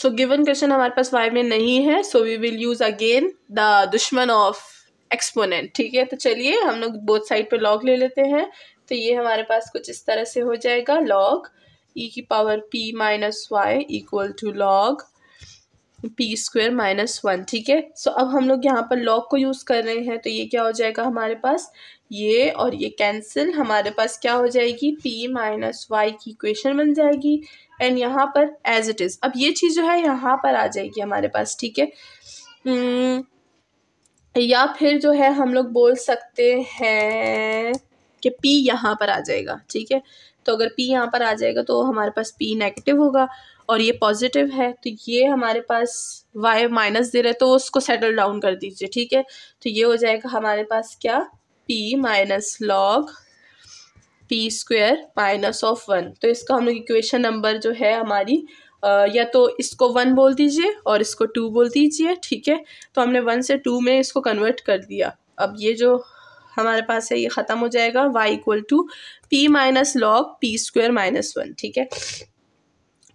So given question हमारे पास y में नहीं है, so we will use again the दुश्मन ऑफ एक्सपोनेंट, ठीक है। तो चलिए हम लोग बोथ साइड पे लॉग ले लेते हैं। तो ये हमारे पास कुछ इस तरह से हो जाएगा, लॉग e की power p minus y equal to log p square minus 1, ठीक है। सो अब हम लोग यहाँ पर लॉग को यूज़ कर रहे हैं, तो ये क्या हो जाएगा हमारे पास, ये और ये कैंसिल, हमारे पास क्या हो जाएगी, p माइनस वाई की इक्वेशन बन जाएगी। एंड यहाँ पर एज इट इज़, अब ये चीज़ जो है यहाँ पर आ जाएगी हमारे पास, ठीक है। या फिर जो है हम लोग बोल सकते हैं कि p यहाँ पर आ जाएगा, ठीक है। तो अगर p यहाँ पर आ जाएगा तो हमारे पास p नेगेटिव होगा और ये पॉजिटिव है, तो ये हमारे पास y माइनस दे रहे, तो उसको सेटल डाउन कर दीजिए, ठीक है। तो ये हो जाएगा हमारे पास क्या, p minus log p square minus of 1। तो इसका हम लोग इक्वेशन नंबर जो है हमारी या तो इसको 1 बोल दीजिए और इसको 2 बोल दीजिए, ठीक है। तो हमने 1 से 2 में इसको कन्वर्ट कर दिया। अब ये जो हमारे पास है ये ख़त्म हो जाएगा, y equal to p minus log p square minus 1, ठीक है।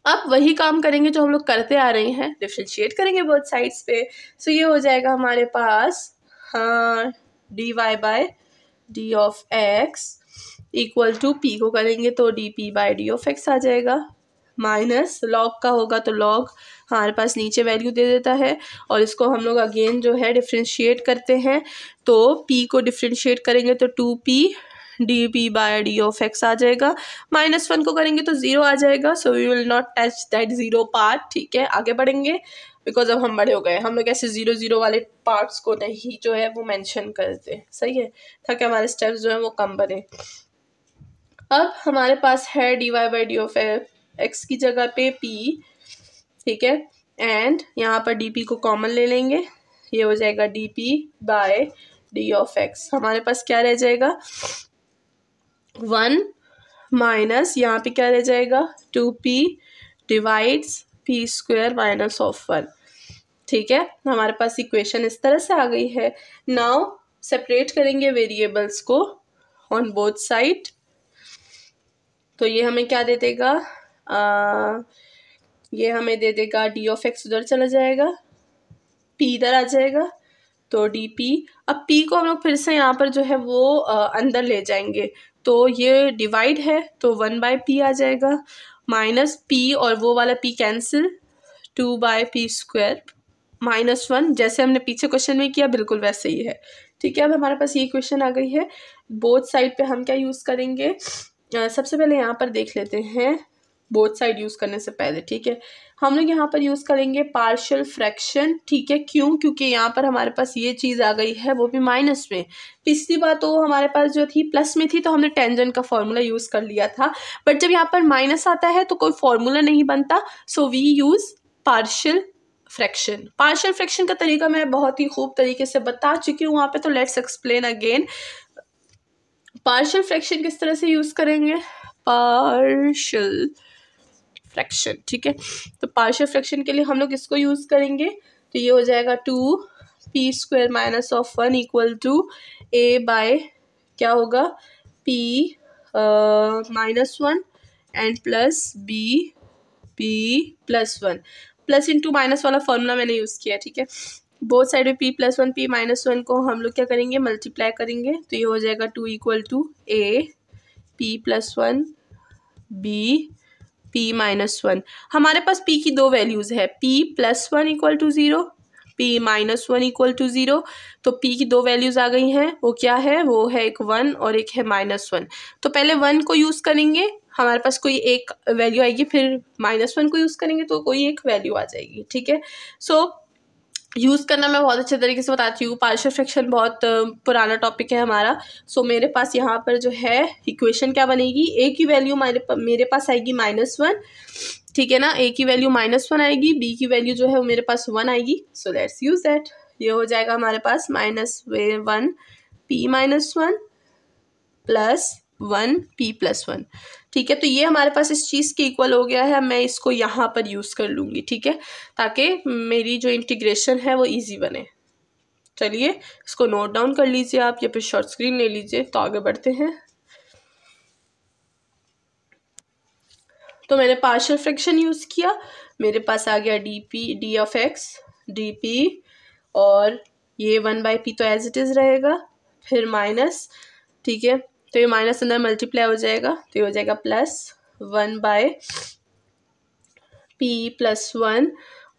अब वही काम करेंगे जो हम लोग करते आ रहे हैं, डिफ्रेंशिएट करेंगे बोथ साइड्स पे। सो ये हो जाएगा हमारे पास dy by D of x equal to p को करेंगे तो dp by D of x आ जाएगा, माइनस लॉग का होगा तो लॉग हमारे पास नीचे वैल्यू दे देता है, और इसको हम लोग अगेन जो है डिफ्रेंशिएट करते हैं। तो p को डिफ्रेंशिएट करेंगे तो 2p D by D of X आ जाएगा, माइनस 1 को करेंगे तो 0 आ जाएगा। So we will not touch that 0 part, ठीक है। आगे बढ़ेंगे बिकॉज अब हम बड़े हो गए, हम लोग ऐसे 0 वाले पार्ट्स को नहीं जो है वो मेंशन करते, सही है, ताकि हमारे स्टेप्स जो है वो कम बने। अब हमारे पास है d y by D of x की जगह पे p, ठीक है। एंड यहाँ पर डी पी को कॉमन ले लेंगे, ये हो जाएगा d p by D of x. हमारे पास क्या रह जाएगा, 1 माइनस यहाँ पे क्या रह जाएगा, 2p divides p square minus of 1, ठीक है। हमारे पास इक्वेशन इस तरह से आ गई है। नाउ सेपरेट करेंगे वेरिएबल्स को ऑन बोथ साइड। तो ये हमें क्या दे देगा, ये हमें दे देगा डी ऑफ एक्स उधर चला जाएगा, p इधर आ जाएगा, तो डी पी। अब p को हम लोग फिर से यहाँ पर जो है वो अंदर ले जाएंगे, तो ये डिवाइड है तो 1 बाय p आ जाएगा, माइनस p और वो वाला p cancel, 2 by p square minus 1, जैसे हमने पीछे क्वेश्चन में किया बिल्कुल वैसे ही है, ठीक है। अब हमारे पास ये क्वेश्चन आ गई है। बोथ साइड पे हम क्या यूज़ करेंगे, सबसे पहले यहाँ पर देख लेते हैं बोथ साइड यूज़ करने से पहले, ठीक है। हम लोग यहाँ पर यूज़ करेंगे पार्शियल फ्रैक्शन, ठीक है। क्यों, क्योंकि यहाँ पर हमारे पास ये चीज़ आ गई है वो भी माइनस में। पिछली बार तो हमारे पास जो थी प्लस में थी, तो हमने टेंजेंट का फॉर्मूला यूज़ कर लिया था, बट जब यहाँ पर माइनस आता है तो कोई फॉर्मूला नहीं बनता, so we use partial fraction. Partial fraction का तरीका मैं बहुत ही खूब तरीके से बता चुकी हूँ वहाँ पे, तो let's explain again. Partial fraction किस तरह से यूज़ करेंगे, पार्शियल फ्रैक्शन, ठीक है। तो पार्शियल फ्रैक्शन के लिए हम लोग इसको यूज़ करेंगे, तो ये हो जाएगा 2p square minus of 1 equal to a by क्या होगा, p minus 1 and plus b plus 1, plus into minus वाला फॉर्मूला मैंने यूज़ किया, ठीक है। बोथ साइड में p प्लस 1 p माइनस 1 को हम लोग क्या करेंगे, मल्टीप्लाई करेंगे, तो ये हो जाएगा 2 equal to a p plus 1 b p minus 1। हमारे पास p की दो वैल्यूज़ है, p plus 1 equal to 0, p minus 1 equal to 0। तो p की दो वैल्यूज़ आ गई हैं, वो क्या है, वो है एक 1 और एक है माइनस 1। तो पहले 1 को यूज़ करेंगे, हमारे पास कोई एक वैल्यू आएगी, फिर माइनस 1 को यूज़ करेंगे तो कोई एक वैल्यू आ जाएगी, ठीक है। सो यूज़ करना मैं बहुत अच्छे तरीके से बताती हूँ। पार्शियल फ्रैक्शन बहुत पुराना टॉपिक है हमारा। सो मेरे पास यहाँ पर जो है इक्वेशन क्या बनेगी, ए की वैल्यू मेरे पास आएगी -1, ठीक है ना। ए की वैल्यू -1 आएगी, बी की वैल्यू जो है वो मेरे पास 1 आएगी। So let's use that. ये हो जाएगा हमारे पास -1 p minus 1 plus 1 p plus 1, ठीक है। तो ये हमारे पास इस चीज़ के इक्वल हो गया है। मैं इसको यहाँ पर यूज़ कर लूँगी, ठीक है, ताकि मेरी जो इंटीग्रेशन है वो इजी बने। चलिए इसको नोट डाउन कर लीजिए आप, या फिर शॉर्ट स्क्रीन ले लीजिए। तो आगे बढ़ते हैं। तो मैंने पार्शियल फ्रैक्शन यूज़ किया, मेरे पास आ गया D of x D P, और ये 1/p तो एज इट इज़ रहेगा, फिर माइनस, ठीक है, तो ये माइनस अंदर मल्टीप्लाई हो जाएगा, तो ये हो जाएगा प्लस 1/p+1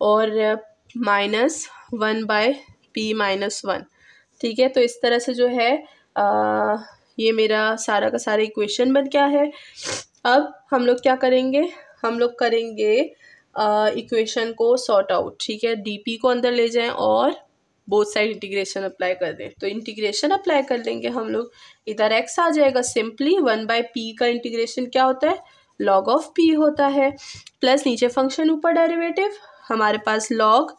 और माइनस 1/p-1, ठीक है। तो इस तरह से जो है ये मेरा सारा का सारा इक्वेशन बन गया है। अब हम लोग क्या करेंगे, हम लोग करेंगे इक्वेशन को सॉर्ट आउट, ठीक है। डीपी को अंदर ले जाएं और बोथ साइड इंटीग्रेशन अप्लाई कर दें। तो इंटीग्रेशन अप्लाई कर लेंगे हम लोग, इधर x आ जाएगा, सिंपली 1/p का इंटीग्रेशन क्या होता है, log ऑफ p होता है, प्लस नीचे फंक्शन ऊपर डेरिवेटिव, हमारे पास log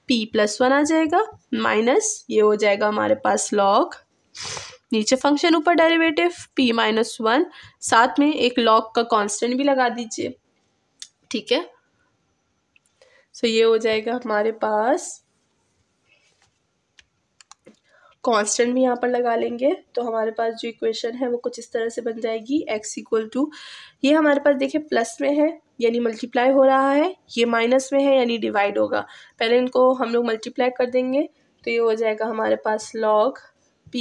p+1 आ जाएगा, माइनस ये हो जाएगा हमारे पास log, नीचे फंक्शन ऊपर डेरिवेटिव p-1, साथ में एक log का कांस्टेंट भी लगा दीजिए, ठीक है। सो ये हो जाएगा हमारे पास, कांस्टेंट भी यहाँ पर लगा लेंगे, तो हमारे पास जो इक्वेशन है वो कुछ इस तरह से बन जाएगी, x इक्वल टू, ये हमारे पास देखिए प्लस में है यानी मल्टीप्लाई हो रहा है, ये माइनस में है यानी डिवाइड होगा, पहले इनको हम लोग मल्टीप्लाई कर देंगे, तो ये हो जाएगा हमारे पास log p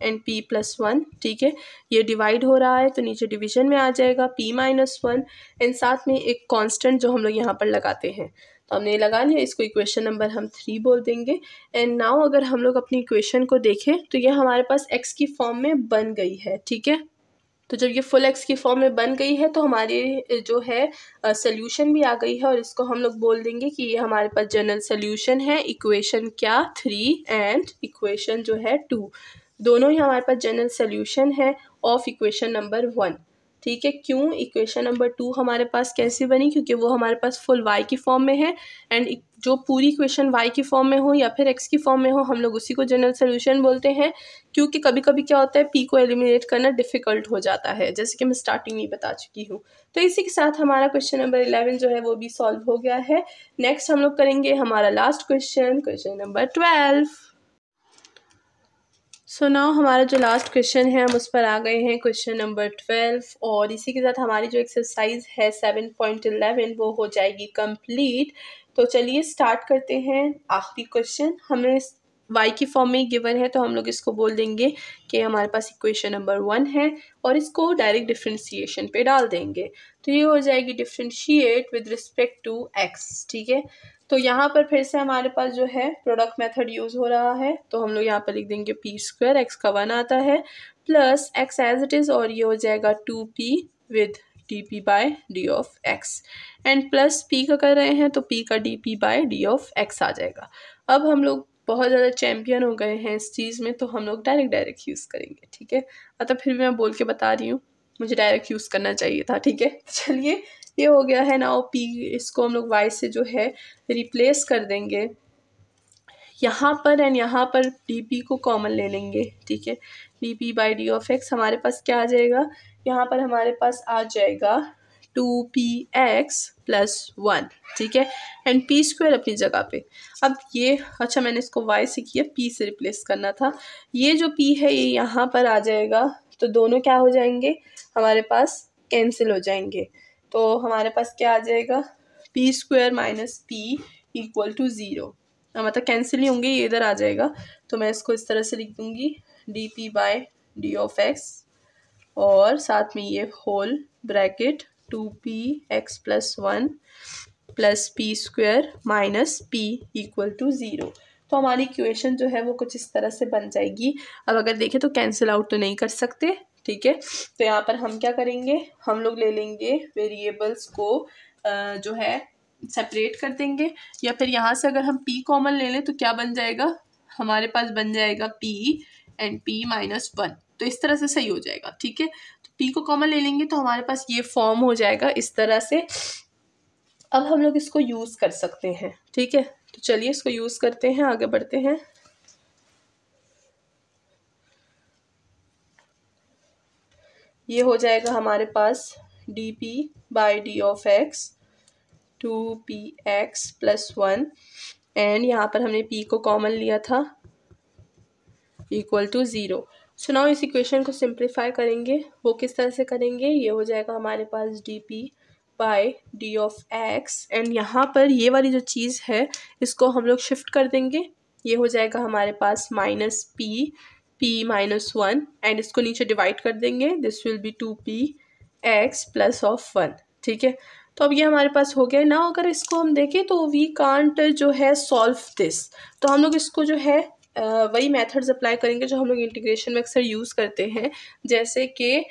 एंड p+1, ठीक है। ये डिवाइड हो रहा है तो नीचे डिवीजन में आ जाएगा p-1 एंड साथ में एक कांस्टेंट जो हम लोग यहाँ पर लगाते हैं, तो हमने लगा लिया, इसको इक्वेशन नंबर हम 3 बोल देंगे। एंड नाउ अगर हम लोग अपनी इक्वेशन को देखें तो ये हमारे पास x की फॉर्म में बन गई है, ठीक है। तो जब ये फुल x की फॉर्म में बन गई है तो हमारे जो है सोल्यूशन भी आ गई है, और इसको हम लोग बोल देंगे कि ये हमारे पास जनरल सोल्यूशन है, इक्वेशन क्या 3 एंड इक्वेशन जो है 2, दोनों ही हमारे पास जनरल सोल्यूशन है ऑफ इक्वेशन नंबर 1, ठीक है। क्यों इक्वेशन नंबर 2 हमारे पास कैसे बनी, क्योंकि वो हमारे पास फुल y की फॉर्म में है, एंड जो पूरी इक्वेशन y की फॉर्म में हो या फिर x की फॉर्म में हो हम लोग उसी को जनरल सोल्यूशन बोलते हैं, क्योंकि कभी कभी क्या होता है p को एलिमिनेट करना डिफिकल्ट हो जाता है, जैसे कि मैं स्टार्टिंग में बता चुकी हूँ। तो इसी के साथ हमारा क्वेश्चन नंबर 11 जो है वो भी सॉल्व हो गया है। नेक्स्ट हम लोग करेंगे हमारा last question, question number 12। So now हमारा जो लास्ट क्वेश्चन है हम उस पर आ गए हैं, क्वेश्चन नंबर 12, और इसी के साथ हमारी जो एक्सरसाइज है 7.11 वो हो जाएगी कंप्लीट। तो चलिए स्टार्ट करते हैं। आखिरी क्वेश्चन हमें y की फॉर्म में गिवन है, तो हम लोग इसको बोल देंगे कि हमारे पास इक्वेशन नंबर 1 है, और इसको डायरेक्ट डिफ्रेंशिएशन पे डाल देंगे, तो ये हो जाएगी differentiate with respect to x, ठीक है। तो यहाँ पर फिर से हमारे पास जो है प्रोडक्ट मेथड यूज़ हो रहा है, तो हम लोग यहाँ पर लिख देंगे p², x का 1 आता है, plus x as it is, और ये हो जाएगा 2p with dp/d of x, and plus p का कर रहे हैं तो p का dp/d ऑफ x आ जाएगा। अब हम लोग बहुत ज़्यादा चैम्पियन हो गए हैं इस चीज़ में, तो हम लोग डायरेक्ट यूज़ करेंगे, ठीक है। मतलब फिर भी मैं बोल के बता रही हूँ, मुझे डायरेक्ट यूज़ करना चाहिए था, ठीक है। चलिए ये हो गया है। नाउ p, इसको हम लोग y से जो है रिप्लेस कर देंगे यहाँ पर, एंड यहाँ पर dp को कॉमन ले लेंगे, ठीक है। dp/d ऑफ x हमारे पास क्या आ जाएगा, यहाँ पर हमारे पास आ जाएगा 2px+1, ठीक है, एंड p² अपनी जगह पे। अब ये अच्छा मैंने इसको y से किया, p से रिप्लेस करना था, ये जो p है ये यहाँ पर आ जाएगा, तो दोनों क्या हो जाएंगे हमारे पास, कैंसिल हो जाएंगे, तो हमारे पास क्या आ जाएगा p² - p = 0, मतलब कैंसिल ही होंगे, ये इधर आ जाएगा, तो मैं इसको इस तरह से लिख दूंगी dp/d ऑफ x, और साथ में ये whole bracket 2px+1 plus p² minus p = 0। तो हमारी इक्वेशन जो है वो कुछ इस तरह से बन जाएगी। अब अगर देखें तो कैंसिल आउट तो नहीं कर सकते, ठीक है। तो यहाँ पर हम क्या करेंगे, हम लोग ले लेंगे वेरिएबल्स को जो है सेपरेट कर देंगे, या फिर यहाँ से अगर हम p कॉमन ले लें तो क्या बन जाएगा, हमारे पास बन जाएगा p एंड p-1, तो इस तरह से सही हो जाएगा, ठीक है। तो p को कॉमन ले लेंगे तो हमारे पास ये फॉर्म हो जाएगा इस तरह से। अब हम लोग इसको यूज़ कर सकते हैं, ठीक है। तो चलिए इसको यूज़ करते हैं, आगे बढ़ते हैं। ये हो जाएगा हमारे पास dp/d of x 2px+1, and यहाँ पर हमने p को कॉमन लिया था = 0। सो नाउ इस इक्वेशन को सिंप्लीफाई करेंगे, वो किस तरह से करेंगे, ये हो जाएगा हमारे पास dp/d by D of x, and यहाँ पर ये वाली जो चीज़ है इसको हम लोग शिफ्ट कर देंगे, ये हो जाएगा हमारे पास minus P minus one, and इसको नीचे डिवाइड कर देंगे, this will be 2p x plus of 1। ठीक है, तो अब ये हमारे पास हो गया ना। अगर इसको हम देखें तो वी कांट जो है सॉल्व दिस, तो हम लोग इसको जो है वही मेथड्स अप्लाई करेंगे जो हम लोग इंटीग्रेशन में अक्सर यूज़ करते हैं, जैसे कि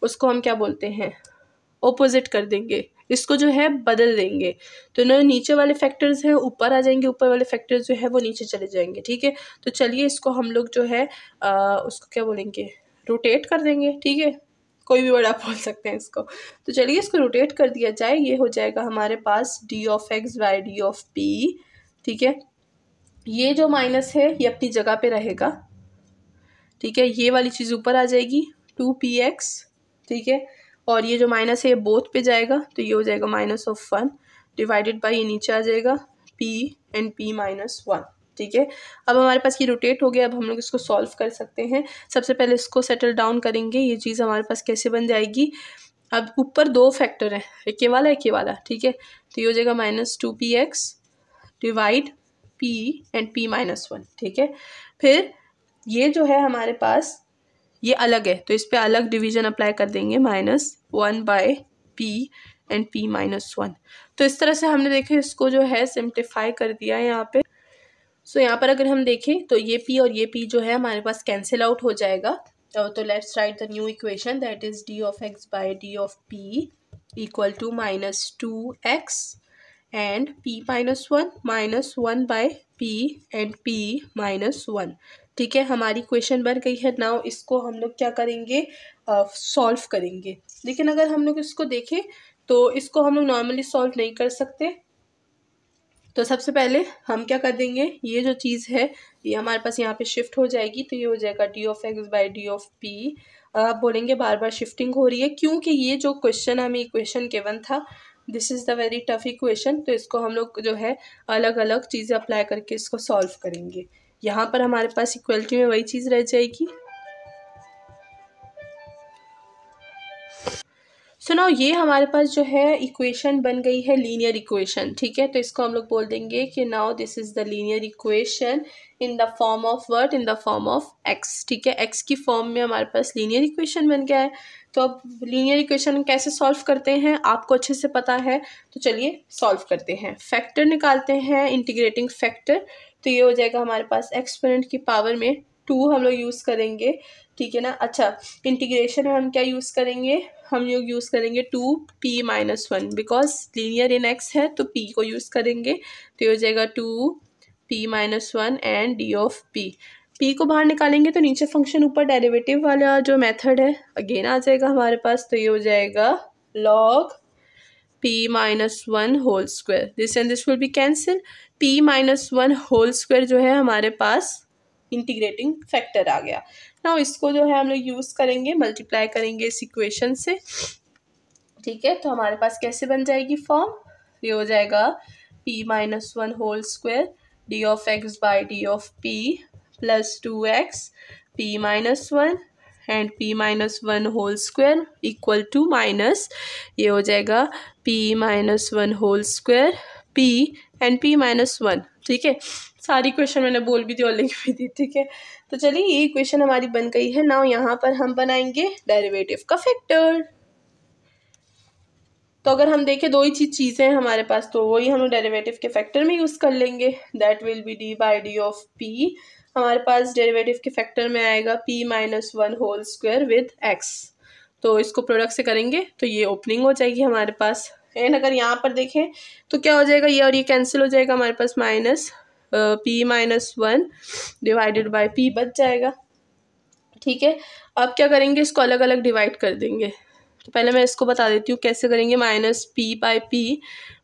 उसको हम क्या बोलते हैं, ऑपोजिट कर देंगे, इसको जो है बदल देंगे, तो ना नीचे वाले फैक्टर्स हैं ऊपर आ जाएंगे, ऊपर वाले फैक्टर्स जो है वो नीचे चले जाएंगे। ठीक है, तो चलिए इसको हम लोग जो है उसको क्या बोलेंगे, रोटेट कर देंगे। ठीक है, कोई भी वर्ड आप बोल सकते हैं इसको। तो चलिए इसको रोटेट कर दिया जाए, ये हो जाएगा हमारे पास D of x by D of P. ठीक है, ये जो माइनस है ये अपनी जगह पे रहेगा। ठीक है, ये वाली चीज़ ऊपर आ जाएगी 2px। ठीक है, और ये जो माइनस है ये बोथ पे जाएगा, तो ये हो जाएगा माइनस ऑफ 1 डिवाइडेड बाई ये नीचे आ जाएगा p एंड p माइनस 1। ठीक है, अब हमारे पास ये रोटेट हो गया। अब हम लोग इसको सॉल्व कर सकते हैं। सबसे पहले इसको सेटल डाउन करेंगे, ये चीज़ हमारे पास कैसे बन जाएगी। अब ऊपर दो फैक्टर है, एक ये वाला एक ये वाला। ठीक है, तो ये हो जाएगा minus 2px divide p and p minus 1। ठीक है, फिर ये जो है हमारे पास ये अलग है, तो इस पे अलग डिवीजन अप्लाई कर देंगे, minus 1 by p and p minus 1। तो इस तरह से हमने देखे इसको जो है सिंप्लीफाई कर दिया है यहाँ पे। सो यहाँ पर अगर हम देखें तो ये p और ये p जो है हमारे पास कैंसिल आउट हो जाएगा। तो let's write the new equation, that is d of x by D of p equal to minus 2x and p minus 1 by p and p minus 1। ठीक है, हमारी इक्वेशन बन गई है। नाउ इसको हम लोग क्या करेंगे, सॉल्व करेंगे। लेकिन अगर हम लोग इसको देखें तो इसको हम लोग नॉर्मली सॉल्व नहीं कर सकते। तो सबसे पहले हम क्या कर देंगे, ये जो चीज़ है ये हमारे पास यहाँ पे शिफ्ट हो जाएगी, तो ये हो जाएगा D of x by D of P. आप बोलेंगे बार बार शिफ्टिंग हो रही है, क्योंकि ये जो क्वेश्चन हमें इक्वेशन गिवन था, this is the very tough equation, तो इसको हम लोग जो है अलग अलग चीज़ें अप्लाई करके इसको सॉल्व करेंगे। यहाँ पर हमारे पास इक्वलिटी में वही चीज़ रह जाएगी। सो नाउ ये हमारे पास जो है इक्वेशन बन गई है लीनियर इक्वेशन। ठीक है, तो इसको हम लोग बोल देंगे कि now this is the linear equation in the form of what, in the form of x. ठीक है, एक्स की फॉर्म में हमारे पास लीनियर इक्वेशन बन गया है। तो अब लीनियर इक्वेशन कैसे सॉल्व करते हैं आपको अच्छे से पता है, तो चलिए सॉल्व करते हैं। फैक्टर निकालते हैं, इंटीग्रेटिंग फैक्टर, तो ये हो जाएगा हमारे पास एक्सपोनेंट की पावर में 2 हम लोग यूज़ करेंगे। ठीक है ना। अच्छा, इंटीग्रेशन में हम क्या यूज़ करेंगे, हम लोग यूज़ करेंगे 2p minus 1, because linear in x है तो p को यूज़ करेंगे, तो ये हो जाएगा 2p minus 1 and D of p को बाहर निकालेंगे तो नीचे फंक्शन ऊपर डेरिवेटिव वाला जो मेथड है अगेन आ जाएगा हमारे पास, तो ये हो जाएगा log p minus 1 whole square, this and this will be cancel. p minus 1 whole square जो है हमारे पास इंटीग्रेटिंग फैक्टर आ गया। नाउ इसको जो है हम लोग यूज़ करेंगे, मल्टीप्लाई करेंगे इस इक्वेशन से। ठीक है, तो हमारे पास कैसे बन जाएगी फॉर्म, ये हो जाएगा p minus 1 whole square d of x by D of p plus 2x p minus 1 and p minus 1 whole square equal to minus, ये हो जाएगा p minus 1 whole square p and p minus 1। ठीक है, सारी question मैंने बोल भी दी और लिख भी दी। ठीक है, तो चलिए ये इक्वेशन हमारी बन गई है। नाउ यहाँ पर हम बनाएंगे डेरिवेटिव का फैक्टर। तो अगर हम देखें दो ही चीज़ें हैं हमारे पास, तो वही हम लोग डेरिवेटिव के फैक्टर में यूज़ कर लेंगे, that will be d by D of p. हमारे पास डेरिवेटिव के फैक्टर में आएगा p minus 1 whole square with x, तो इसको प्रोडक्ट से करेंगे तो ये ओपनिंग हो जाएगी हमारे पास। एंड अगर यहाँ पर देखें तो क्या हो जाएगा, ये और ये कैंसिल हो जाएगा, हमारे पास minus p minus 1 divided by p बच जाएगा। ठीक है, अब क्या करेंगे, इसको अलग अलग डिवाइड कर देंगे। तो पहले मैं इसको बता देती हूँ कैसे करेंगे, minus p by p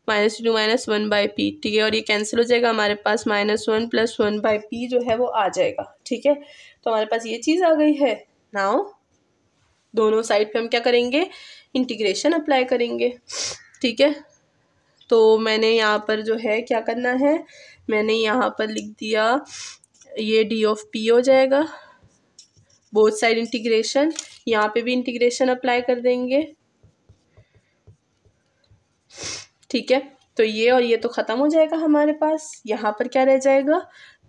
minus 2 minus 1 by p। ठीक है, और ये कैंसिल हो जाएगा, हमारे पास माइनस 1 प्लस 1 बाई p जो है वो आ जाएगा। ठीक है, तो हमारे पास ये चीज़ आ गई है। नाउ दोनों साइड पे हम क्या करेंगे, इंटीग्रेशन अप्लाई करेंगे। ठीक है, तो मैंने यहाँ पर जो है क्या करना है, मैंने यहाँ पर लिख दिया ये डी ऑफ पी हो जाएगा, बोथ साइड इंटीग्रेशन, यहाँ पे भी इंटीग्रेशन अप्लाई कर देंगे। ठीक है, तो ये और ये तो ख़त्म हो जाएगा हमारे पास। यहाँ पर क्या रह जाएगा,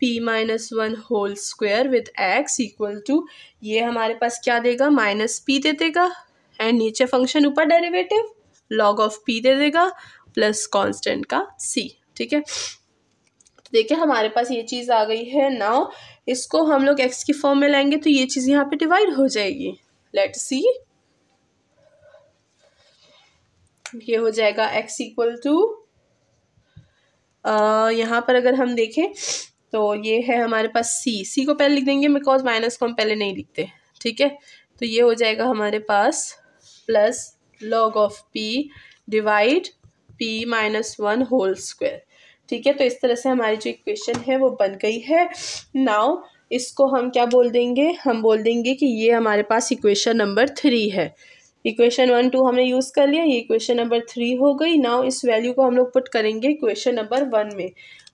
p-1 whole square with x equal to, ये हमारे पास क्या देगा, -p दे देगा, एंड नीचे फंक्शन ऊपर डेरिवेटिव log ऑफ p दे देगा प्लस कांस्टेंट का c। ठीक है, तो देखिए हमारे पास ये चीज़ आ गई है। नाउ इसको हम लोग x की फॉर्म में लाएंगे तो ये चीज़ यहाँ पे डिवाइड हो जाएगी। लेट्स सी, ये हो जाएगा x इक्वल टू, यहाँ पर अगर हम देखें तो ये है हमारे पास c को पहले लिख देंगे बिकॉज माइनस को हम पहले नहीं लिखते। ठीक है, तो ये हो जाएगा हमारे पास plus log of p divide p-1 whole square. ठीक है, तो इस तरह से हमारी जो इक्वेशन है वो बन गई है। नाउ इसको हम क्या बोल देंगे, हम बोल देंगे कि ये हमारे पास इक्वेशन नंबर 3 है। इक्वेशन 1 2 हमने यूज़ कर लिया, ये इक्वेशन नंबर 3 हो गई। नाउ इस वैल्यू को हम लोग पुट करेंगे इक्वेशन नंबर 1 में।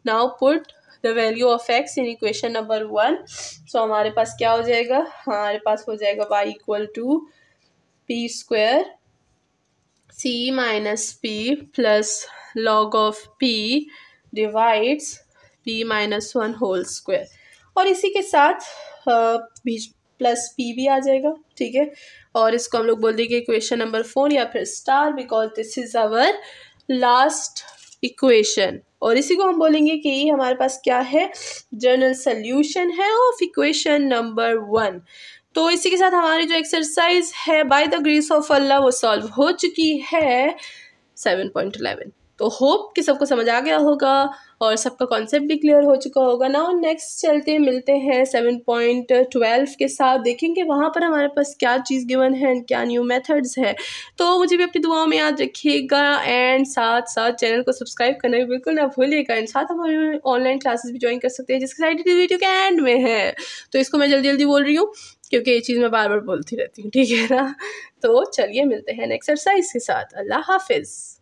Now put the value of x in equation number 1। सो हमारे पास क्या हो जाएगा, हमारे पास हो जाएगा y equal to p square c-p plus log of p divides p-1 whole square, और इसी के साथ बीच प्लस p भी आ जाएगा। ठीक है, और इसको हम लोग बोल देंगे इक्वेशन नंबर 4 या फिर star, because this is our last equation. और इसी को हम बोलेंगे कि हमारे पास क्या है, जनरल सोल्यूशन है ऑफ इक्वेशन नंबर 1। तो इसी के साथ हमारी जो एक्सरसाइज है बाय द ग्रेस ऑफ अल्लाह वो सॉल्व हो चुकी है 7.11। तो होप कि सबको समझ आ गया होगा और सबका कॉन्सेप्ट भी क्लियर हो चुका होगा। नाउ नेक्स्ट चलते मिलते हैं 7.12 के साथ, देखेंगे वहाँ पर हमारे पास क्या चीज़ गिवन है एंड क्या न्यू मेथड्स है। तो मुझे भी अपनी दुआओं में याद रखिएगा एंड साथ साथ चैनल को सब्सक्राइब करना भी बिल्कुल ना भूलिएगा। एंड साथ हमारे ऑनलाइन क्लासेस भी ज्वाइन कर सकते हैं जिसकी साइड वीडियो के एंड में है। तो इसको मैं जल्दी जल्दी बोल रही हूँ क्योंकि ये चीज़ मैं बार बार बोलती रहती हूँ। ठीक है ना, तो चलिए मिलते हैं नेक्स्ट एक्सरसाइज के साथ। अल्लाह हाफिज़।